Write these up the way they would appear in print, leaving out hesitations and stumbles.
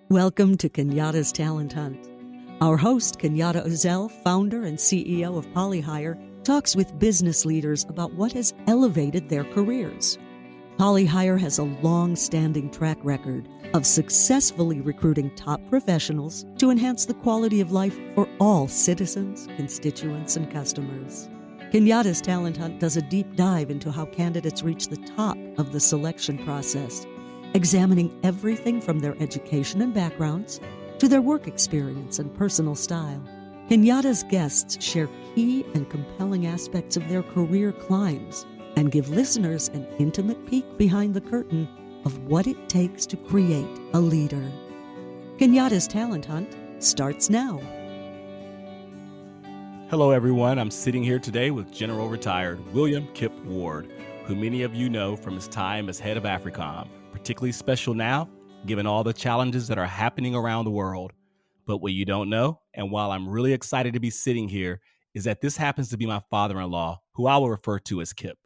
Welcome to Kenyatta's Talent Hunt. Our host, Kenyatta Uzzell, founder and CEO of Polyhire, talks with business leaders about what has elevated their careers. Polyhire has a long-standing track record of successfully recruiting top professionals to enhance the quality of life for all citizens, constituents, and customers. Kenyatta's Talent Hunt does a deep dive into how candidates reach the top of the selection process, examining everything from their education and backgrounds to their work experience and personal style. Kenyatta's guests share key and compelling aspects of their career climbs and give listeners an intimate peek behind the curtain of what it takes to create a leader. Kenyatta's Talent Hunt starts now. Hello, everyone. I'm sitting here today with General Retired William Kip Ward, who many of you know from his time as head of AFRICOM. Particularly special now, given all the challenges that are happening around the world. But what you don't know, and while I'm really excited to be sitting here, is that this happens to be my father-in-law, who I will refer to as Kip.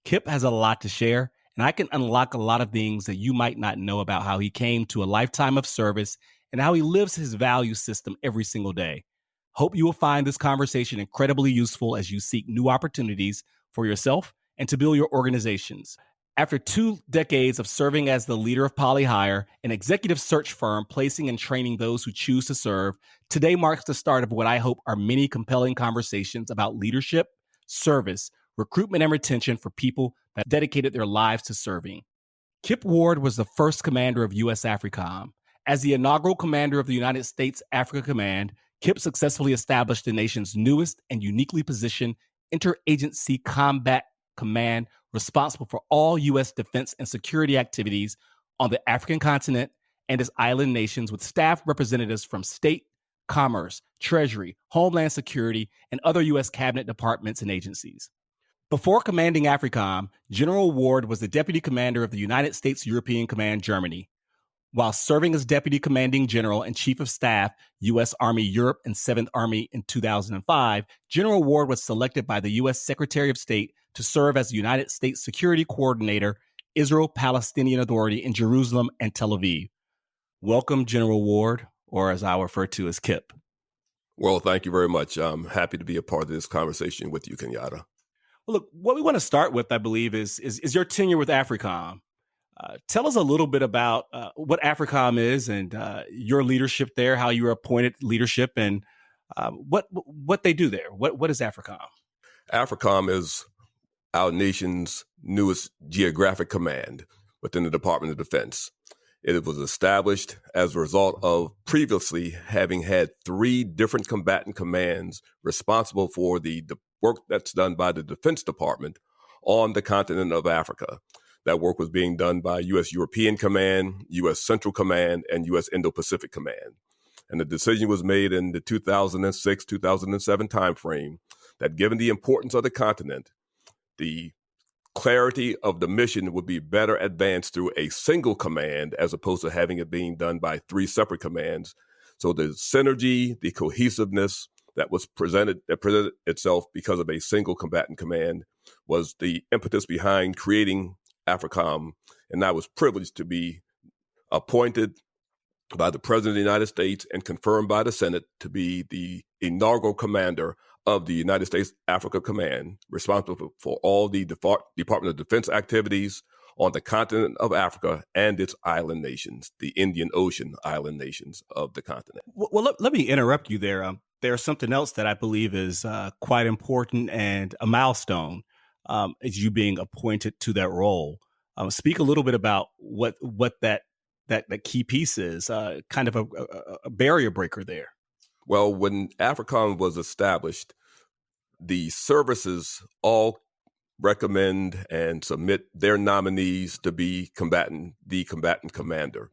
Kip has a lot to share, and I can unlock a lot of things that you might not know about how he came to a lifetime of service and how he lives his value system every single day. Hope you will find this conversation incredibly useful as you seek new opportunities for yourself and to build your organizations. After 2 decades of serving as the leader of Polyhire, an executive search firm placing and training those who choose to serve, today marks the start of what I hope are many compelling conversations about leadership, service, recruitment, and retention for people that dedicated their lives to serving. Kip Ward was the first commander of U.S. AFRICOM. As the inaugural commander of the United States Africa Command, Kip successfully established the nation's newest and uniquely positioned interagency combat command responsible for all U.S. defense and security activities on the African continent and its island nations, with staff representatives from state, commerce, treasury, homeland security, and other U.S. cabinet departments and agencies. Before commanding AFRICOM, General Ward was the deputy commander of the United States European Command, Germany. While serving as deputy commanding general and chief of staff, U.S. Army Europe and 7th Army in 2005, General Ward was selected by the U.S. Secretary of State to serve as the United States Security Coordinator, Israel-Palestinian Authority in Jerusalem and Tel Aviv. Welcome, General Ward, or as I refer to as Kip. Well, thank you very much. I'm happy to be a part of this conversation with you, Kenyatta. Well, look, what we want to start with, I believe, is your tenure with AFRICOM. Tell us a little bit about what AFRICOM is and your leadership there, how you were appointed leadership, and what they do there. What is AFRICOM? AFRICOM is our nation's newest geographic command within the Department of Defense. It was established as a result of previously having had 3 different combatant commands responsible for the work that's done by the Defense Department on the continent of Africa. That work was being done by U.S. European Command, U.S. Central Command, and U.S. Indo-Pacific Command. And the decision was made in the 2006-2007 timeframe that given the importance of the continent, the clarity of the mission would be better advanced through a single command as opposed to having it being done by 3 separate commands. So the synergy, the cohesiveness that presented itself because of a single combatant command was the impetus behind creating AFRICOM. And I was privileged to be appointed by the President of the United States and confirmed by the Senate to be the inaugural commander of the United States Africa Command, responsible for all the Department of Defense activities on the continent of Africa and its island nations, the Indian Ocean island nations of the continent. Well, let me interrupt you there. There's something else that I believe is quite important and a milestone as you being appointed to that role. Speak a little bit about what that key piece is, kind of a barrier breaker there. Well, when AFRICOM was established, the services all recommend and submit their nominees to be the combatant commander.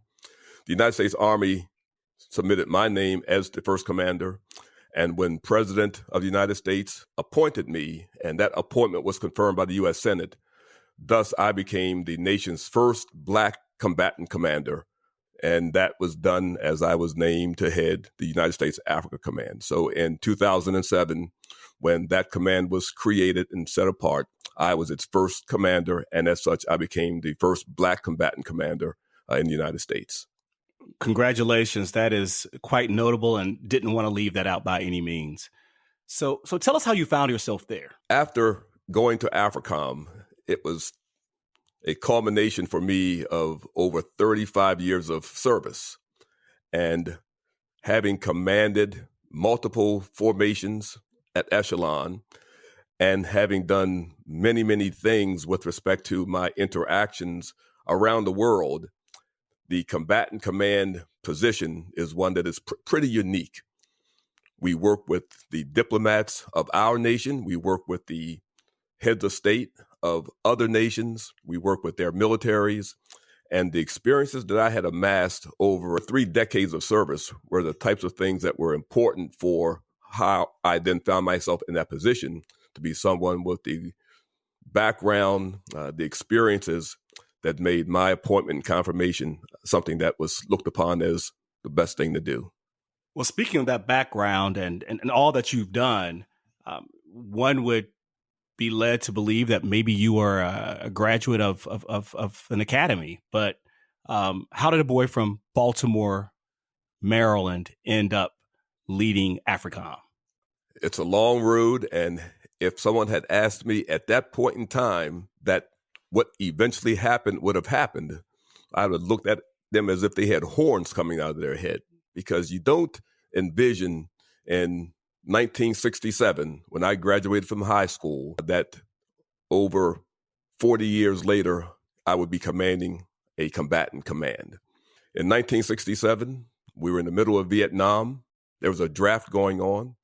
The United States Army submitted my name as the first commander. And when President of the United States appointed me, and that appointment was confirmed by the U.S. Senate, thus I became the nation's first Black combatant commander. And that was done as I was named to head the United States Africa Command. So in 2007, when that command was created and set apart, I was its first commander. And as such, I became the first Black combatant commander in the United States. Congratulations. That is quite notable and didn't want to leave that out by any means. So tell us how you found yourself there. After going to AFRICOM, it was a culmination for me of over 35 years of service and having commanded multiple formations at echelon and having done many, many things with respect to my interactions around the world. The combatant command position is one that is pretty unique. We work with the diplomats of our nation. We work with the heads of state of other nations. We work with their militaries. And the experiences that I had amassed over 3 decades of service were the types of things that were important for how I then found myself in that position to be someone with the background, the experiences that made my appointment and confirmation something that was looked upon as the best thing to do. Well, speaking of that background and all that you've done, one would be led to believe that maybe you are a graduate of an academy. But how did a boy from Baltimore, Maryland, end up leading AFRICOM? It's a long road, and if someone had asked me at that point in time that what eventually happened would have happened, I would have looked at them as if they had horns coming out of their head, because you don't envision in 1967, when I graduated from high school, that over 40 years later, I would be commanding a combatant command. In 1967, we were in the middle of Vietnam. There was a draft going on.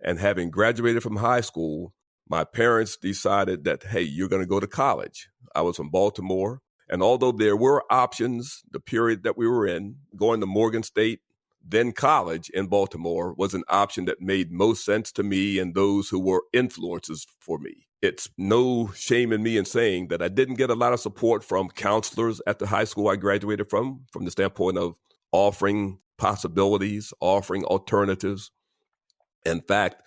And having graduated from high school, my parents decided that, hey, you're going to go to college. I was from Baltimore. And although there were options, the period that we were in, going to Morgan State, then college in Baltimore was an option that made most sense to me and those who were influences for me. It's no shame in me in saying that I didn't get a lot of support from counselors at the high school I graduated from the standpoint of offering possibilities, offering alternatives. In fact,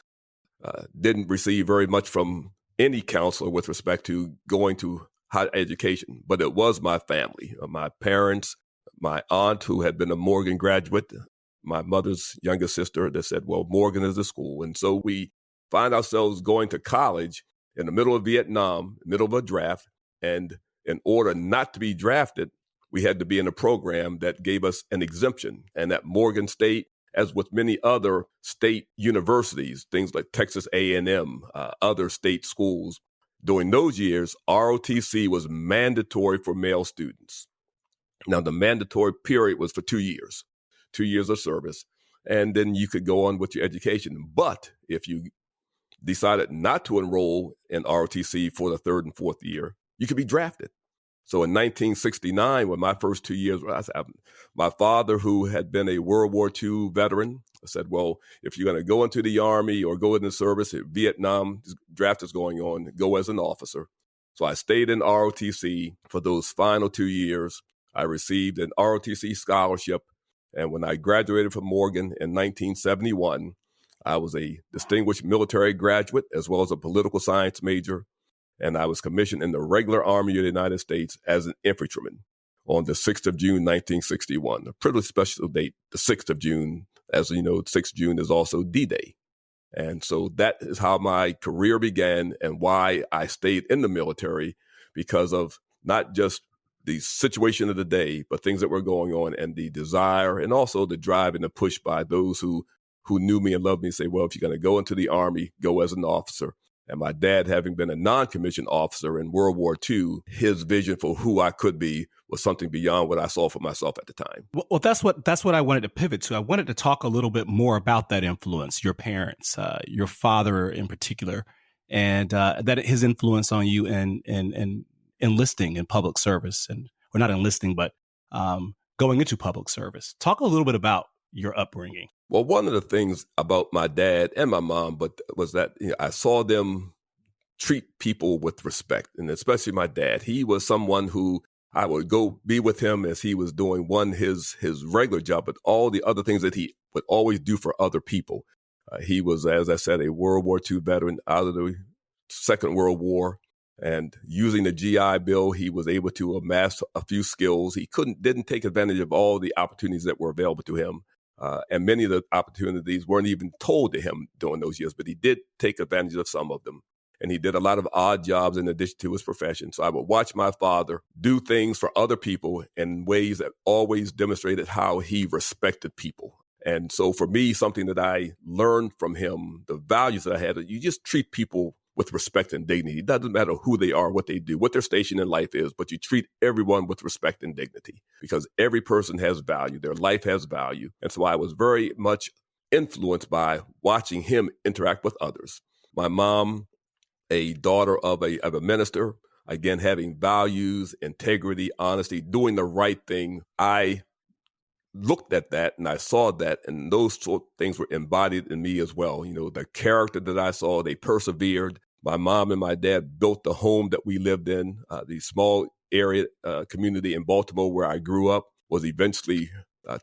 didn't receive very much from any counselor with respect to going to higher education, but it was my family, my parents, my aunt who had been a Morgan graduate, my mother's younger sister that said, well, Morgan is the school. And so we find ourselves going to college in the middle of Vietnam, middle of a draft. And in order not to be drafted, we had to be in a program that gave us an exemption. And at Morgan State, as with many other state universities, things like Texas A&M, other state schools, during those years, ROTC was mandatory for male students. Now, the mandatory period was for 2 years. 2 years of service, and then you could go on with your education. But if you decided not to enroll in ROTC for the 3rd and 4th year, you could be drafted. So in 1969, when my first 2 years, my father, who had been a World War II veteran, said, well, if you're going to go into the Army or go into service, Vietnam draft is going on, go as an officer. So I stayed in ROTC for those final 2 years. I received an ROTC scholarship. And when I graduated from Morgan in 1971, I was a distinguished military graduate as well as a political science major. And I was commissioned in the regular Army of the United States as an infantryman on the 6th of June, 1961, a pretty special date, the 6th of June. As you know, 6th June is also D-Day. And so that is how my career began and why I stayed in the military, because of not just the situation of the day, but things that were going on and the desire and also the drive and the push by those who knew me and loved me say, well, if you're going to go into the Army, go as an officer. And my dad, having been a non-commissioned officer in World War II, his vision for who I could be was something beyond what I saw for myself at the time. Well, that's what I wanted to pivot to. I wanted to talk a little bit more about that influence, your parents, your father in particular, and that his influence on you and enlisting in public service, or not enlisting, but going into public service. Talk a little bit about your upbringing. Well, one of the things about my dad and my mom, was that I saw them treat people with respect, and especially my dad. He was someone who I would go be with him as he was doing his regular job, but all the other things that he would always do for other people. He was, as I said, a World War II veteran out of the Second World War. And using the GI Bill, he was able to amass a few skills. He didn't take advantage of all the opportunities that were available to him. And many of the opportunities weren't even told to him during those years, but he did take advantage of some of them. And he did a lot of odd jobs in addition to his profession. So I would watch my father do things for other people in ways that always demonstrated how he respected people. And so for me, something that I learned from him, the values that I had, you just treat people with respect and dignity. It doesn't matter who they are, what they do, what their station in life is, but you treat everyone with respect and dignity because every person has value. Their life has value. And so I was very much influenced by watching him interact with others. My mom, a daughter of a minister, again, having values, integrity, honesty, doing the right thing. I looked at that and I saw that, and those sort of things were embodied in me as well. You know, the character that I saw, they persevered. My mom and my dad built the home that we lived in. The small area community in Baltimore where I grew up was eventually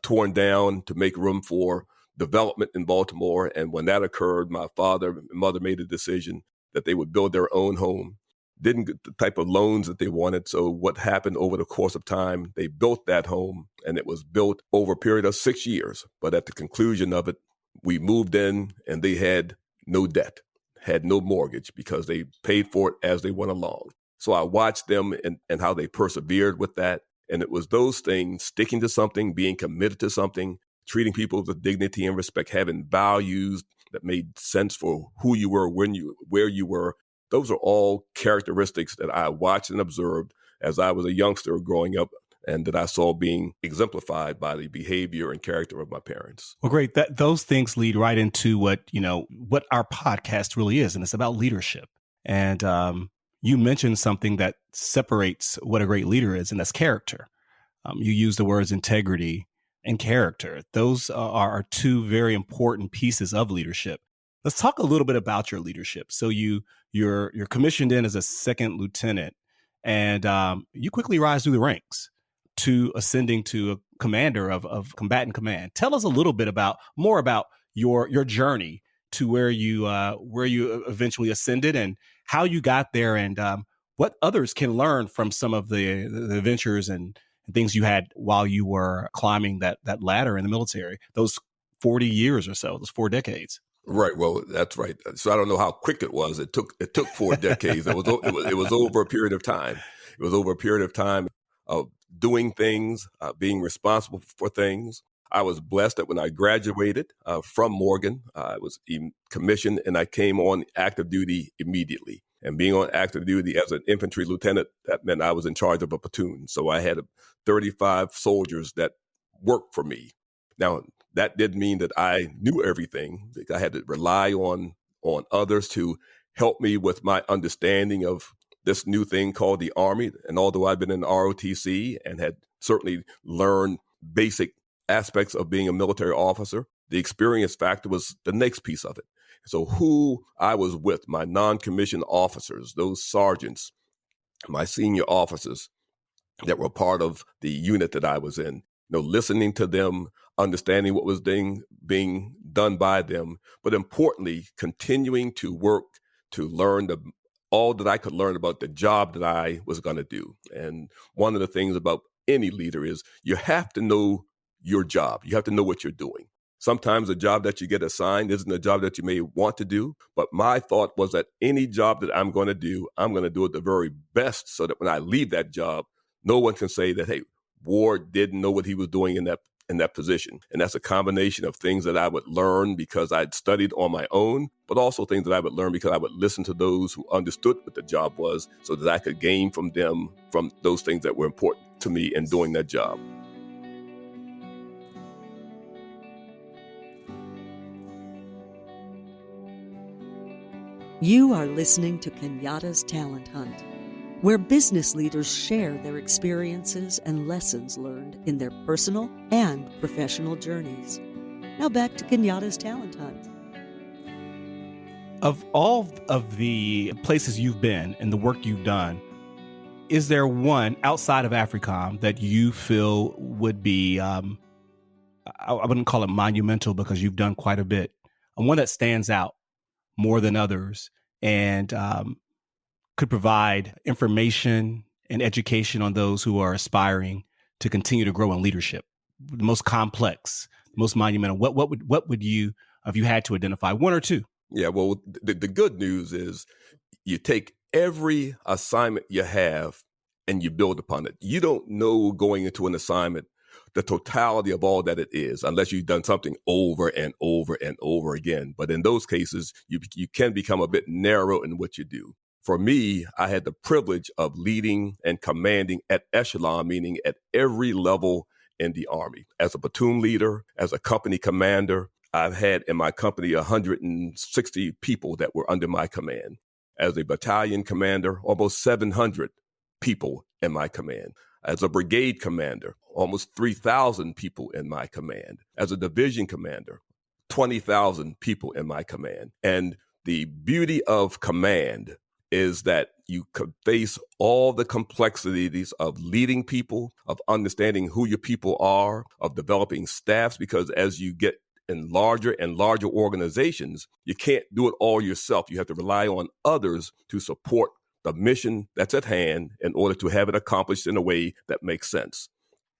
torn down to make room for development in Baltimore. And when that occurred, my father and mother made a decision that they would build their own home. Didn't get the type of loans that they wanted. So what happened over the course of time, they built that home, and it was built over a period of 6 years. But at the conclusion of it, we moved in and they had no debt, had no mortgage because they paid for it as they went along. So I watched them and how they persevered with that. And it was those things, sticking to something, being committed to something, treating people with dignity and respect, having values that made sense for who you were, where you were. Those are all characteristics that I watched and observed as I was a youngster growing up and that I saw being exemplified by the behavior and character of my parents. Well, great. Those things lead right into what our podcast really is, and it's about leadership. And you mentioned something that separates what a great leader is, and that's character. You use the words integrity and character. Those are two very important pieces of leadership. Let's talk a little bit about your leadership. So you're commissioned in as a second lieutenant, and you quickly rise through the ranks to ascending to a commander of combatant command. Tell us a little bit more about your journey to where you eventually ascended and how you got there, and what others can learn from some of the adventures and things you had while you were climbing that ladder in the military, those 40 years or so, those 4 decades. Right. Well, that's right. So I don't know how quick it was. It took 4 decades. It was over a period of time. It was over a period of time of doing things, being responsible for things. I was blessed that when I graduated from Morgan, I was even commissioned and I came on active duty immediately. And being on active duty as an infantry lieutenant, that meant I was in charge of a platoon. So I had 35 soldiers that worked for me. Now, that didn't mean that I knew everything. I had to rely on others to help me with my understanding of this new thing called the Army. And although I've been in ROTC and had certainly learned basic aspects of being a military officer, the experience factor was the next piece of it. So who I was with, my non-commissioned officers, those sergeants, my senior officers that were part of the unit that I was in, listening to them, understanding what was being done by them, but importantly, continuing to work to learn all that I could learn about the job that I was going to do. And one of the things about any leader is you have to know your job. You have to know what you're doing. Sometimes the job that you get assigned isn't a job that you may want to do, but my thought was that any job that I'm going to do it the very best so that when I leave that job, no one can say that, hey, Ward didn't know what he was doing in that position. And that's a combination of things that I would learn because I'd studied on my own, but also things that I would learn because I would listen to those who understood what the job was so that I could gain from them, from those things that were important to me in doing that job. You are listening to Kenyatta's Talent Hunt, where business leaders share their experiences and lessons learned in their personal and professional journeys. Now back to Kenyatta's Talent Hunt. Of all of the places you've been and the work you've done, is there one outside of AFRICOM that you feel would be, I wouldn't call it monumental because you've done quite a bit, and one that stands out more than others and could provide information and education on those who are aspiring to continue to grow in leadership? The most complex, most monumental. What would you, if you had to identify one or two? Yeah, well, the good news is you take every assignment you have and you build upon it. You don't know going into an assignment the totality of all that it is unless you've done something over and over and over again. But in those cases, you can become a bit narrow in what you do. For me, I had the privilege of leading and commanding at echelon, meaning at every level in the Army. As a platoon leader, as a company commander, I've had in my company 160 people that were under my command. As a battalion commander, almost 700 people in my command. As a brigade commander, almost 3,000 people in my command. As a division commander, 20,000 people in my command. And the beauty of command is that you could face all the complexities of leading people, of understanding who your people are, of developing staffs, because as you get in larger and larger organizations, you can't do it all yourself. You have to rely on others to support the mission that's at hand in order to have it accomplished in a way that makes sense.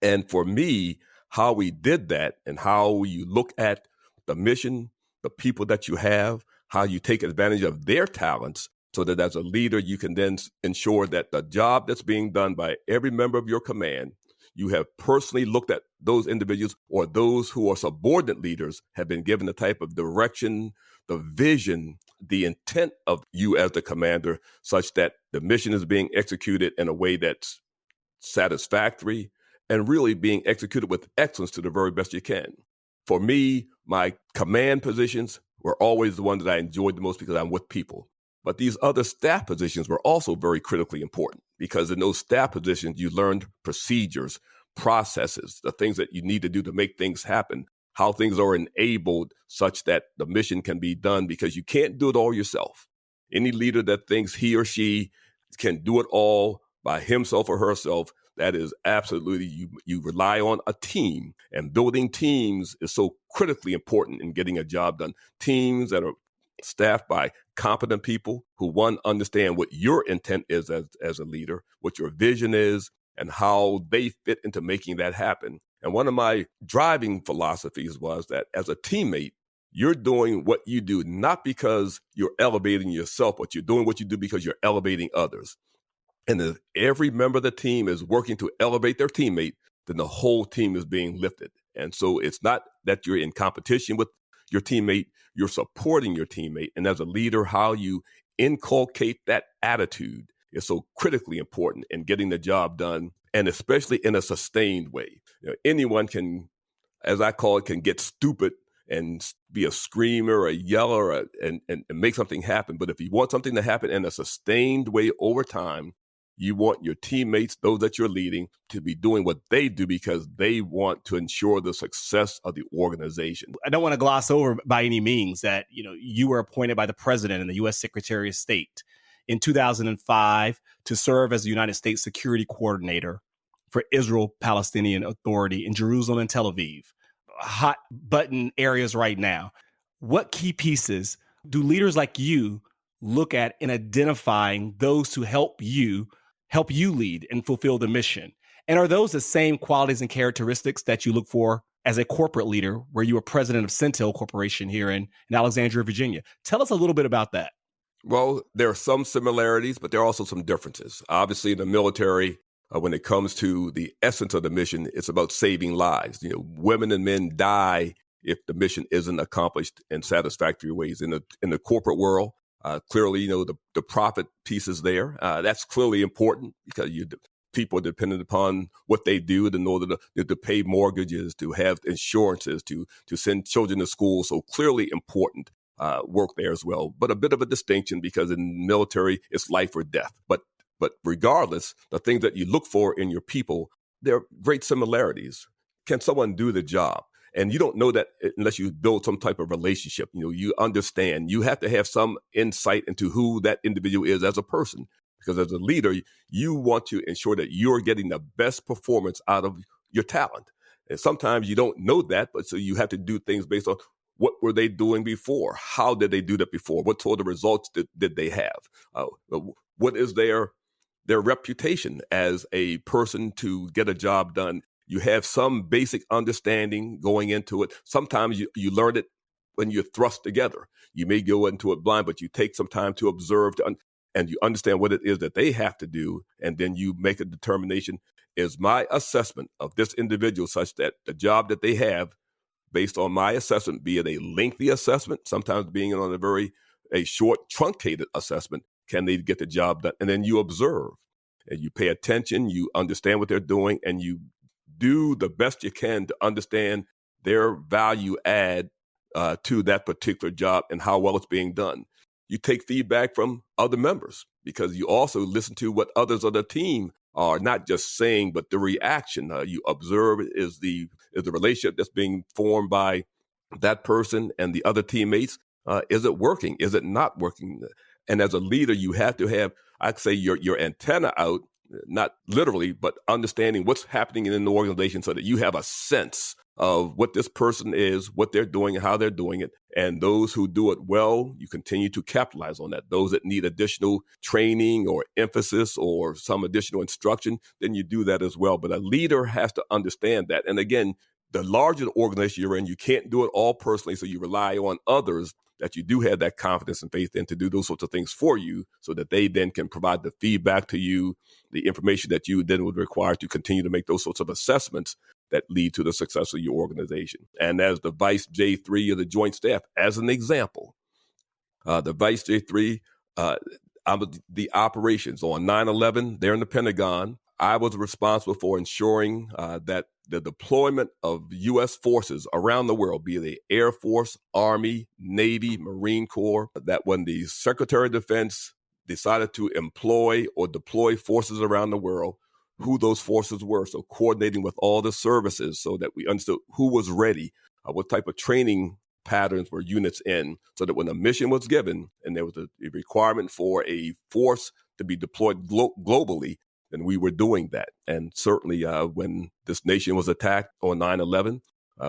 And for me, how we did that and how you look at the mission, the people that you have, how you take advantage of their talents so that as a leader, you can then ensure that the job that's being done by every member of your command, you have personally looked at those individuals or those who are subordinate leaders have been given the type of direction, the vision, the intent of you as the commander, such that the mission is being executed in a way that's satisfactory and really being executed with excellence to the very best you can. For me, my command positions were always the ones that I enjoyed the most because I'm with people. But these other staff positions were also very critically important because in those staff positions, you learned procedures, processes, the things that you need to do to make things happen, how things are enabled such that the mission can be done because you can't do it all yourself. Any leader that thinks he or she can do it all by himself or herself, that is absolutely, you rely on a team, and building teams is so critically important in getting a job done. Teams that are staffed by competent people who, one, understand what your intent is as a leader, what your vision is, and how they fit into making that happen. And one of my driving philosophies was that as a teammate, you're doing what you do not because you're elevating yourself, but you're doing what you do because you're elevating others. And if every member of the team is working to elevate their teammate, then the whole team is being lifted. And so it's not that you're in competition with your teammate, you're supporting your teammate. And as a leader, how you inculcate that attitude is so critically important in getting the job done, and especially in a sustained way. Anyone can, as I call it, can get stupid and be a screamer, a yeller, and make something happen. But if you want something to happen in a sustained way over time, you want your teammates, those that you're leading, to be doing what they do because they want to ensure the success of the organization. I don't want to gloss over by any means that, you were appointed by the president and the U.S. Secretary of State in 2005 to serve as the United States Security Coordinator for Israel-Palestinian Authority in Jerusalem and Tel Aviv. Hot button areas right now. What key pieces do leaders like you look at in identifying those who help you lead and fulfill the mission? And are those the same qualities and characteristics that you look for as a corporate leader where you were president of Centel Corporation here in Alexandria, Virginia? Tell us a little bit about that. Well, there are some similarities, but there are also some differences. Obviously, in the military, when it comes to the essence of the mission, it's about saving lives. Women and men die if the mission isn't accomplished in satisfactory ways. In the corporate world, clearly, the profit piece is there. That's clearly important because people are dependent upon what they do in order to pay mortgages, to have insurances, to send children to school. So clearly important work there as well. But a bit of a distinction because in military, it's life or death. But regardless, the things that you look for in your people, there are great similarities. Can someone do the job? And you don't know that unless you build some type of relationship. You understand. You have to have some insight into who that individual is as a person. Because as a leader, you want to ensure that you're getting the best performance out of your talent. And sometimes you don't know that, but so you have to do things based on what were they doing before? How did they do that before? What sort of results did they have? what is their reputation as a person to get a job done. You have some basic understanding going into it. Sometimes you learn it when you're thrust together. You may go into it blind, but you take some time to observe and you understand what it is that they have to do. And then you make a determination. Is my assessment of this individual such that the job that they have, based on my assessment, be it a lengthy assessment, sometimes being on a short, truncated assessment, can they get the job done? And then you observe and you pay attention, you understand what they're doing, and you do the best you can to understand their value add to that particular job and how well it's being done. You take feedback from other members because you also listen to what others on the team are not just saying, but the reaction you observe is the relationship that's being formed by that person and the other teammates. Is it working? Is it not working? And as a leader, you have to have, I'd say, your antenna out, not literally, but understanding what's happening in the organization so that you have a sense of what this person is, what they're doing, and how they're doing it. And those who do it well, you continue to capitalize on that. Those that need additional training or emphasis or some additional instruction, then you do that as well. But a leader has to understand that. And again, the larger the organization you're in, you can't do it all personally, so you rely on others that you do have that confidence and faith in to do those sorts of things for you so that they then can provide the feedback to you, the information that you then would require to continue to make those sorts of assessments that lead to the success of your organization. And as the Vice J3 of the Joint Staff, as an example, the Vice J3, I was the operations on 9/11 there in the Pentagon. I was responsible for ensuring that the deployment of U.S. forces around the world, be it the Air Force, Army, Navy, Marine Corps, that when the Secretary of Defense decided to employ or deploy forces around the world, who those forces were. So coordinating with all the services so that we understood who was ready, what type of training patterns were units in, so that when a mission was given and there was a requirement for a force to be deployed globally, then we were doing that. And certainly when this nation was attacked on 9/11,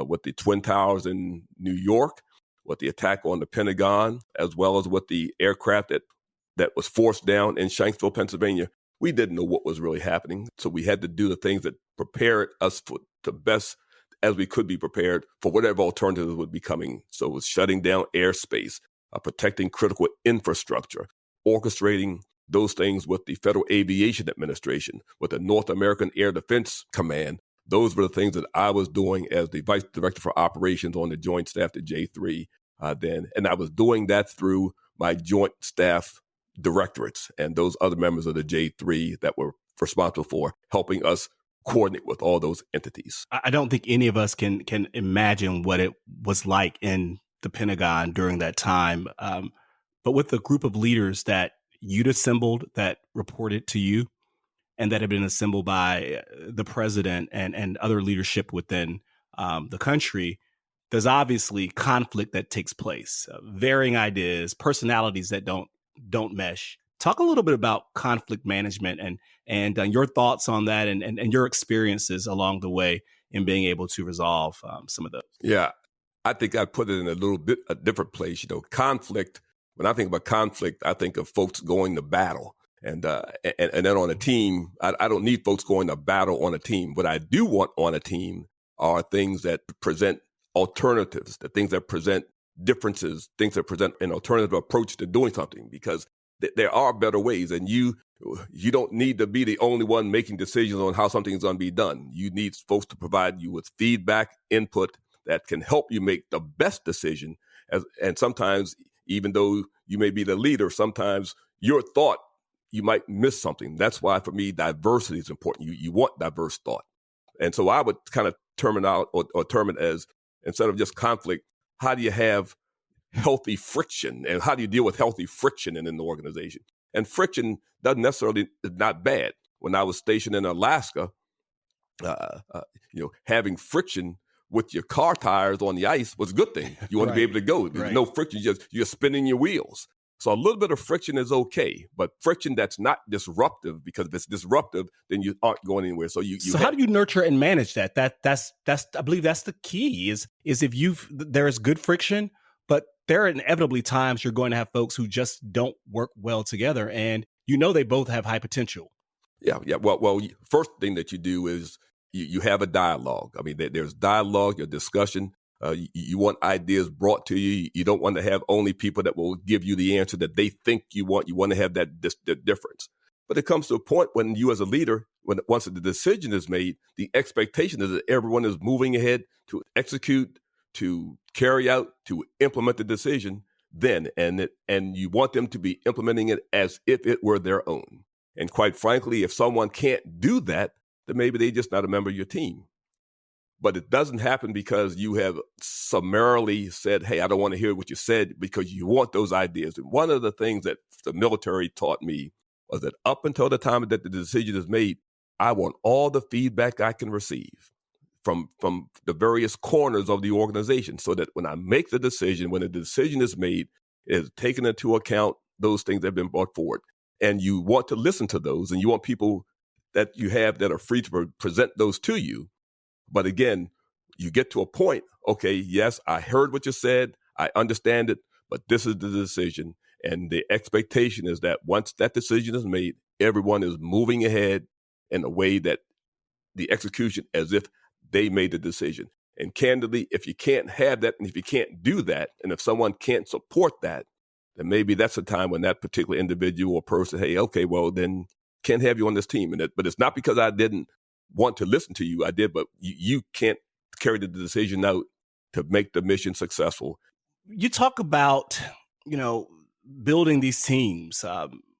with the Twin Towers in New York, with the attack on the Pentagon, as well as with the aircraft that was forced down in Shanksville, Pennsylvania, we didn't know what was really happening. So we had to do the things that prepared us for the best as we could be prepared for whatever alternatives would be coming. So it was shutting down airspace, protecting critical infrastructure, orchestrating those things with the Federal Aviation Administration, with the North American Air Defense Command. Those were the things that I was doing as the Vice Director for Operations on the Joint Staff to J3 then. And I was doing that through my Joint Staff directorates and those other members of the J3 that were responsible for helping us coordinate with all those entities. I don't think any of us can imagine what it was like in the Pentagon during that time. But with the group of leaders that you'd assembled that reported to you and that had been assembled by the president and other leadership within the country, there's obviously conflict that takes place, varying ideas, personalities that don't mesh. Talk a little bit about conflict management and your thoughts on that and your experiences along the way in being able to resolve some of those. Yeah, I think I put it in a little bit a different place. Conflict. When I think about conflict, I think of folks going to battle. And then on a team, I don't need folks going to battle on a team. What I do want on a team are things that present alternatives, the things that present differences, things that present an alternative approach to doing something, because there are better ways. And you don't need to be the only one making decisions on how something is going to be done. You need folks to provide you with feedback, input that can help you make the best decision. And sometimes, even though you may be the leader, sometimes your thought, you might miss something. That's why, for me, diversity is important. You want diverse thought. And so I would kind of term it out or term it as, instead of just conflict, how do you have healthy friction? And how do you deal with healthy friction in an organization? And friction doesn't necessarily is not bad. When I was stationed in Alaska, having friction with your car tires on the ice was a good thing. You want to be able to go. There's no friction. You're spinning your wheels. So a little bit of friction is okay, but friction that's not disruptive, because if it's disruptive, then you aren't going anywhere. So how do you nurture and manage that? That's I believe that's the key is if there is good friction, but there are inevitably times you're going to have folks who just don't work well together. And you know they both have high potential. Yeah. Well, first thing that you do is you have a dialogue. I mean, there's dialogue, your discussion. You want ideas brought to you. You don't want to have only people that will give you the answer that they think you want. You want to have that difference. But it comes to a point when you as a leader, once the decision is made, the expectation is that everyone is moving ahead to execute, to carry out, to implement the decision then. And you want them to be implementing it as if it were their own. And quite frankly, if someone can't do that, then maybe they're just not a member of your team. But it doesn't happen because you have summarily said, hey, I don't want to hear what you said, because you want those ideas. And one of the things that the military taught me was that up until the time that the decision is made, I want all the feedback I can receive from the various corners of the organization, so that when I make the decision, when a decision is made, it is taken into account those things that have been brought forward. And you want to listen to those, and you want people that you have that are free to present those to you. But again, you get to a point, okay, yes, I heard what you said, I understand it, but this is the decision. And the expectation is that once that decision is made, everyone is moving ahead in a way that the execution as if they made the decision. And candidly, if you can't have that, and if you can't do that, and if someone can't support that, then maybe that's a time when that particular individual or person, hey, okay, well, then can't have you on this team. But it's not because I didn't want to listen to you. I did, but you can't carry the decision out to make the mission successful. You talk about, building these teams.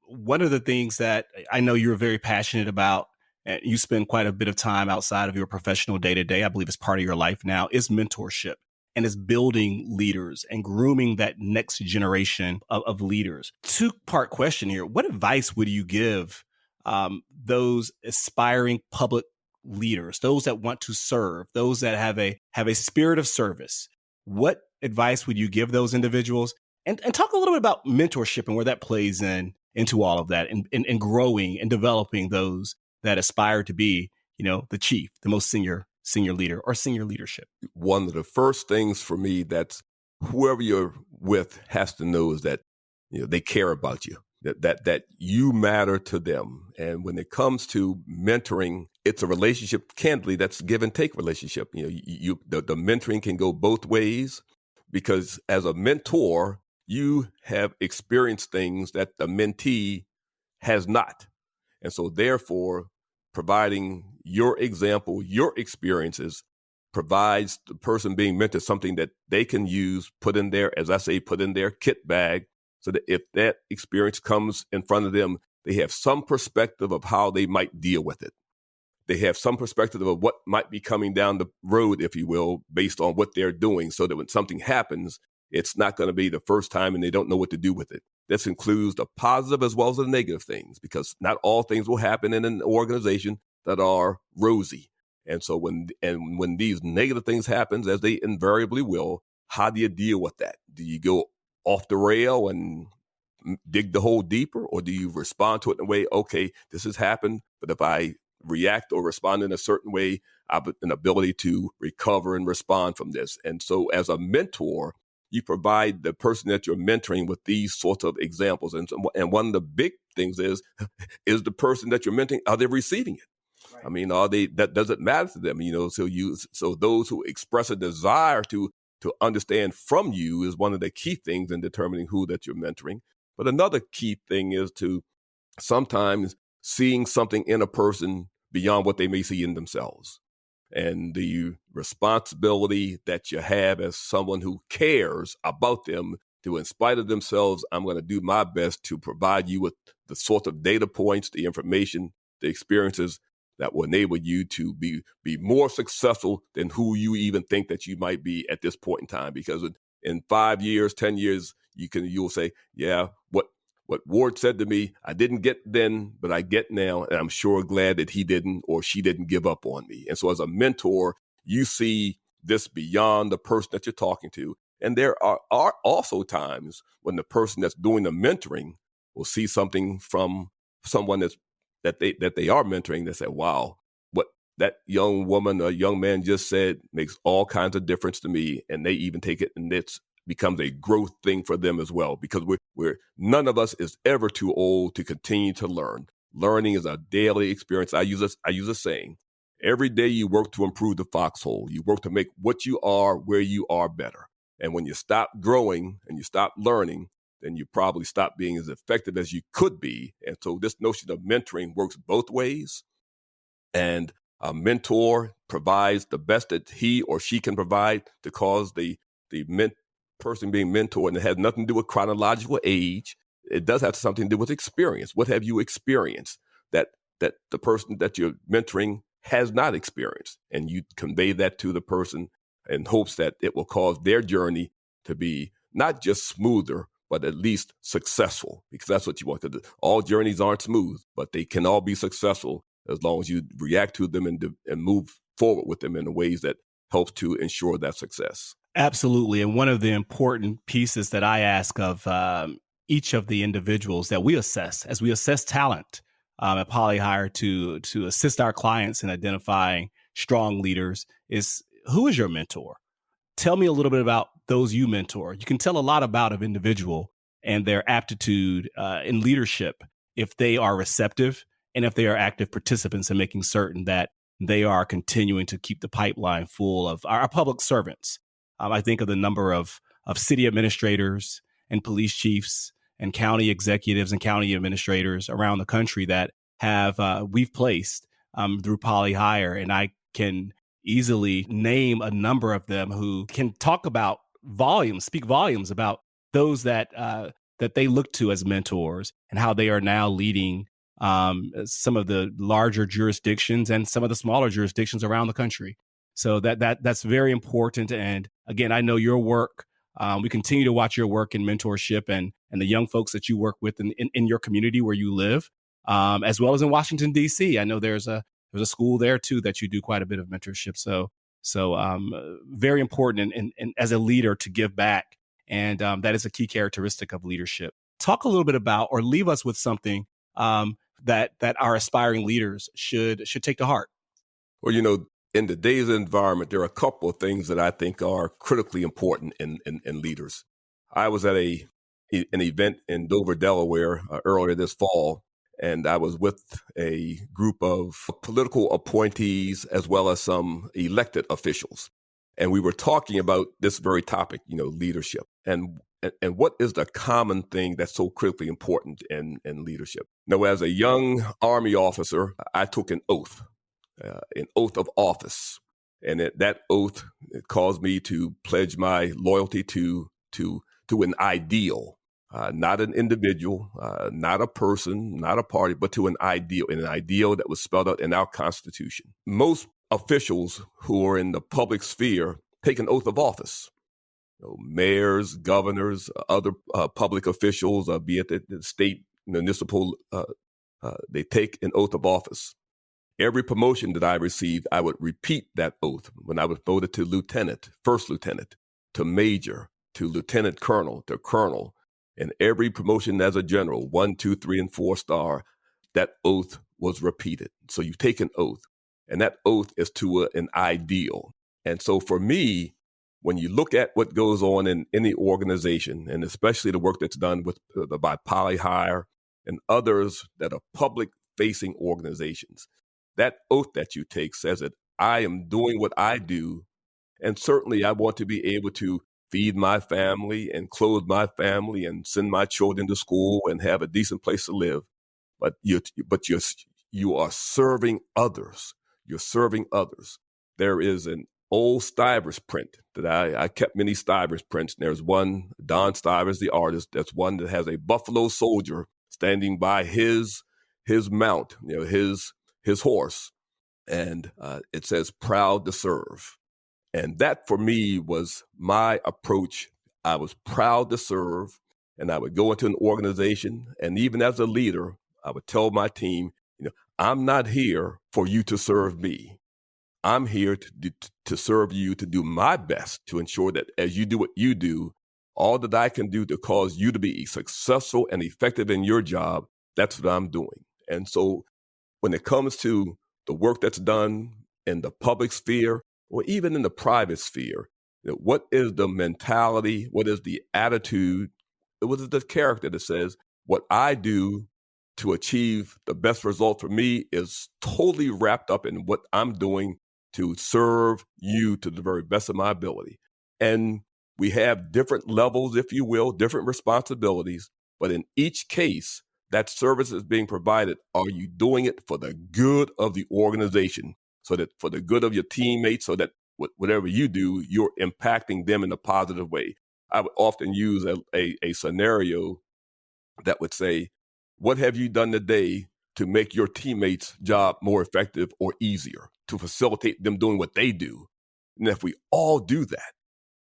One of the things that I know you're very passionate about, and you spend quite a bit of time outside of your professional day-to-day, I believe it's part of your life now, is mentorship, and is building leaders and grooming that next generation of leaders. Two-part question here. What advice would you give those aspiring public leaders, those that want to serve, those that have a spirit of service? What advice would you give those individuals? And talk a little bit about mentorship and where that plays into all of that, and growing and developing those that aspire to be, the chief, the most senior leader, or senior leadership. One of the first things for me that's whoever you're with has to know is that they care about you, that you matter to them. And when it comes to mentoring, it's a relationship, candidly, that's give and take relationship. The mentoring can go both ways, because as a mentor, you have experienced things that the mentee has not. And so therefore, providing your example, your experiences, provides the person being mentored something that they can use, put in their kit bag, so that if that experience comes in front of them, they have some perspective of how they might deal with it. They have some perspective of what might be coming down the road, if you will, based on what they're doing, so that when something happens, it's not going to be the first time and they don't know what to do with it. This includes the positive as well as the negative things, because not all things will happen in an organization that are rosy. And so when these negative things happen, as they invariably will, how do you deal with that? Do you go off the rail and dig the hole deeper, or do you respond to it in a way, okay, this has happened, but if I react or respond in a certain way, I have an ability to recover and respond from this. And so as a mentor, you provide the person that you're mentoring with these sorts of examples. And one of the big things is the person that you're mentoring, are they receiving it? Right. I mean, does it matter to them? So those who express a desire to understand from you is one of the key things in determining who that you're mentoring. But another key thing is to sometimes seeing something in a person beyond what they may see in themselves. And the responsibility that you have as someone who cares about them, to, in spite of themselves, I'm going to do my best to provide you with the sort of data points, the information, the experiences that will enable you to be more successful than who you even think that you might be at this point in time. Because in 5 years, 10 years, you'll say, yeah, what Ward said to me, I didn't get then, but I get now, and I'm sure glad that he didn't or she didn't give up on me. And so as a mentor, you see this beyond the person that you're talking to. And there are also times when the person that's doing the mentoring will see something from someone that they are mentoring that say, wow, what that young woman or young man just said makes all kinds of difference to me. And they even take it and it's becomes a growth thing for them as well, because we're none of us is ever too old to continue to learn. Learning is a daily experience. I use a saying: every day you work to improve the foxhole. You work to make what you are where you are better. And when you stop growing and you stop learning, then you probably stop being as effective as you could be. And so this notion of mentoring works both ways. And a mentor provides the best that he or she can provide to cause the person being mentored, and it has nothing to do with chronological age. It does have something to do with experience. What have you experienced that the person that you're mentoring has not experienced? And you convey that to the person in hopes that it will cause their journey to be not just smoother, but at least successful, because that's what you want. Because all journeys aren't smooth, but they can all be successful as long as you react to them and move forward with them in the ways that helps to ensure that success. Absolutely. And one of the important pieces that I ask of each of the individuals that we assess as we assess talent at Polyhire to assist our clients in identifying strong leaders is, who is your mentor? Tell me a little bit about those you mentor. You can tell a lot about an individual and their aptitude in leadership if they are receptive and if they are active participants in making certain that they are continuing to keep the pipeline full of our public servants. I think of the number of city administrators and police chiefs and county executives and county administrators around the country that we've placed through Polyhire, and I can easily name a number of them who can speak volumes about those that they look to as mentors and how they are now leading some of the larger jurisdictions and some of the smaller jurisdictions around the country. So that's very important. And again, I know your work. We continue to watch your work in mentorship and the young folks that you work with in your community where you live, as well as in Washington, D.C. I know there's a school there too that you do quite a bit of mentorship. So very important and as a leader to give back. And that is a key characteristic of leadership. Talk a little bit about, or leave us with something that our aspiring leaders should take to heart. Well, in today's environment, there are a couple of things that I think are critically important in leaders. I was at an event in Dover, Delaware earlier this fall, and I was with a group of political appointees as well as some elected officials. And we were talking about this very topic, leadership. And what is the common thing that's so critically important in leadership? Now, as a young Army officer, I took an oath of office. And that oath caused me to pledge my loyalty to an ideal, not an individual, not a person, not a party, but to an ideal, and an ideal that was spelled out in our Constitution. Most officials who are in the public sphere take an oath of office. Mayors, governors, other public officials, be it the state, municipal, they take an oath of office. Every promotion that I received, I would repeat that oath when I was voted to lieutenant, first lieutenant, to major, to lieutenant colonel, to colonel. And every promotion as a general, 1, 2, 3, and 4 star, that oath was repeated. So you take an oath, and that oath is to an ideal. And so for me, when you look at what goes on in any organization, and especially the work that's done by Polyhire and others that are public-facing organizations, that oath that you take says that I am doing what I do, and certainly I want to be able to feed my family and clothe my family and send my children to school and have a decent place to live. But you are serving others. You're serving others. There is an old Stivers print that I kept many Stivers prints. And there's one, Don Stivers, the artist, that's one that has a buffalo soldier standing by his mount, his horse. And it says, proud to serve. And that for me was my approach. I was proud to serve, and I would go into an organization. And even as a leader, I would tell my team, I'm not here for you to serve me. I'm here to serve you, to do my best to ensure that as you do what you do, all that I can do to cause you to be successful and effective in your job, that's what I'm doing. And so when it comes to the work that's done in the public sphere or even in the private sphere, What is the mentality? What is the attitude? What is the character that says, what I do to achieve the best result for me is totally wrapped up in what I'm doing to serve you to the very best of my ability. And we have different levels, if you will, different responsibilities, but in each case, that service is being provided. Are you doing it for the good of the organization? So that for the good of your teammates, so that whatever you do, you're impacting them in a positive way. I would often use a scenario that would say, what have you done today to make your teammates' job more effective or easier, to facilitate them doing what they do? And if we all do that,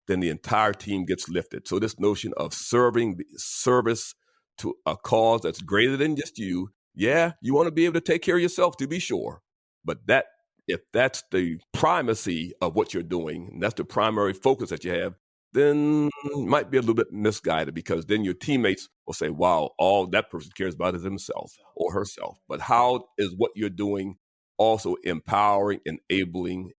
then the entire team gets lifted. So this notion of service to a cause that's greater than just you, yeah, you want to be able to take care of yourself, to be sure. But if that's the primacy of what you're doing, and that's the primary focus that you have, then it might be a little bit misguided, because then your teammates will say, wow, all that person cares about is himself or herself. But how is what you're doing also empowering, enabling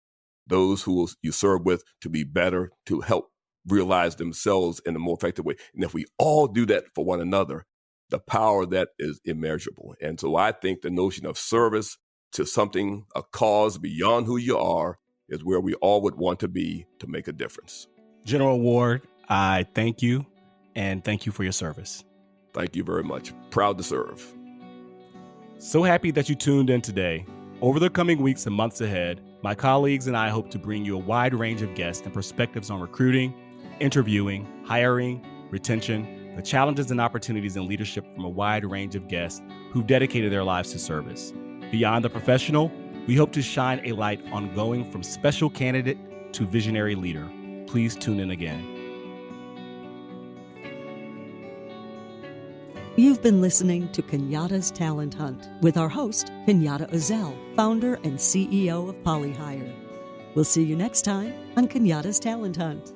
those who you serve with to be better, to help realize themselves in a more effective way? And if we all do that for one another, the power of that is immeasurable. And so I think the notion of service to something, a cause beyond who you are, is where we all would want to be to make a difference. General Ward, I thank you, and thank you for your service. Thank you very much. Proud to serve. So happy that you tuned in today. Over the coming weeks and months ahead, my colleagues and I hope to bring you a wide range of guests and perspectives on recruiting, interviewing, hiring, retention, the challenges and opportunities in leadership from a wide range of guests who've dedicated their lives to service. Beyond the professional, we hope to shine a light on going from special candidate to visionary leader. Please tune in again. You've been listening to Kenyatta's Talent Hunt with our host, Kenyatta Uzzell, founder and CEO of Polyhire. We'll see you next time on Kenyatta's Talent Hunt.